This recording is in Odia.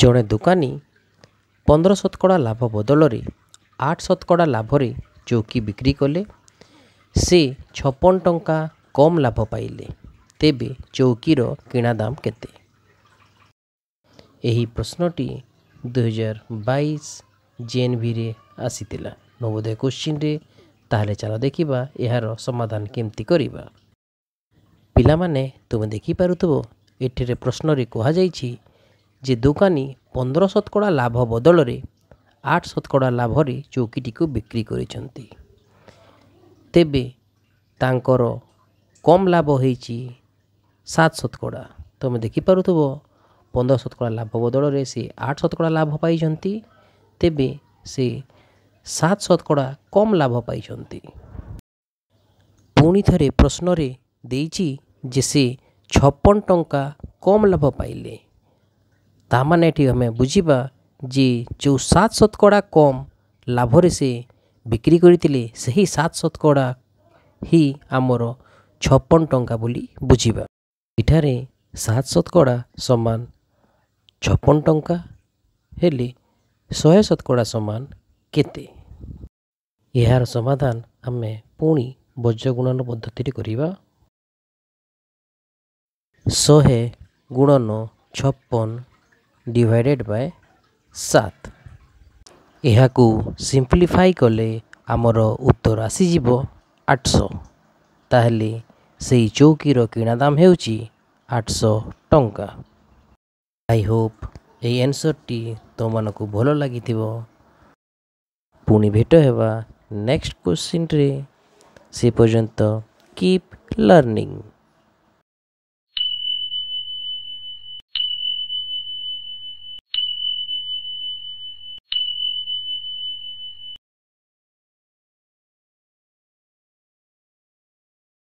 ଜଣେ ଦୋକାନୀ 15% ଲାଭ ବଦଳରେ 8% ଲାଭରେ ଚୌକି ବିକ୍ରି କଲେ। ସେ 56 ଟଙ୍କା କମ୍ ଲାଭ ପାଇଲେ। ତେବେ ଚୌକିର କିଣା ଦାମ କେତେ? ଏହି ପ୍ରଶ୍ନଟି 2022 JNVରେ ଆସିଥିଲା ନବୋଦୟ କୋଶ୍ଚିନ୍ରେ। ତାହେଲେ ଚାଲ ଦେଖିବା ଏହାର ସମାଧାନ କେମିତି କରିବା। ପିଲାମାନେ ତୁମେ ଦେଖିପାରୁଥିବ ଏଠାରେ ପ୍ରଶ୍ନରେ କୁହାଯାଇଛି ଯେ ଦୋକାନୀ 15% ଲାଭ ବଦଳରେ 8% ଲାଭରେ ଚୌକିଟିକୁ ବିକ୍ରି କରିଛନ୍ତି। ତେବେ ତାଙ୍କର କମ୍ ଲାଭ ହେଇଛି 7%। ତୁମେ ଦେଖିପାରୁଥିବ 15% ଲାଭ ବଦଳରେ ସେ 8% ଲାଭ ପାଇଛନ୍ତି। ତେବେ ସେ 7% କମ୍ ଲାଭ ପାଇଛନ୍ତି। ପୁଣି ଥରେ ପ୍ରଶ୍ନରେ ଦେଇଛି ଯେ ସେ 56 ଟଙ୍କା କମ୍ ଲାଭ ପାଇଲେ। ତାମାନେ ଏଠି ଆମେ ବୁଝିବା ଯେ ଯେଉଁ 7% କମ୍ ଲାଭରେ ସେ ବିକ୍ରି କରିଥିଲେ ସେହି 7% ହିଁ ଆମର 56 ଟଙ୍କା ବୋଲି ବୁଝିବା। ଏଠାରେ 7% ସମାନ 56 ଟଙ୍କା ହେଲେ 100% ସମାନ କେତେ? ଏହାର ସମାଧାନ ଆମେ ପୁଣି ବଜ୍ରଗୁଣନ ପଦ୍ଧତିରେ କରିବା। 100 ଗୁଣନ 56 ଡିଭାଇଡେଡ଼ ବାଇ 7। ଏହାକୁ ସିମ୍ପ୍ଲିଫାଇ କଲେ ଆମର ଉତ୍ତର ଆସିଯିବ 800। ତାହେଲେ ସେହି ଚୌକିର କିଣା ଦାମ ହେଉଛି 800 ଟଙ୍କା। ଆଇ ହୋପ୍ ଏହି ଆନ୍ସରଟି ତୁମମାନଙ୍କୁ ଭଲ ଲାଗିଥିବ। ପୁଣି ଭେଟ ହେବା ନେକ୍ସଟ କୋଶ୍ଚିନ୍ରେ। ସେ ପର୍ଯ୍ୟନ୍ତ କିପ୍ ଲର୍ଣ୍ଣିଂ।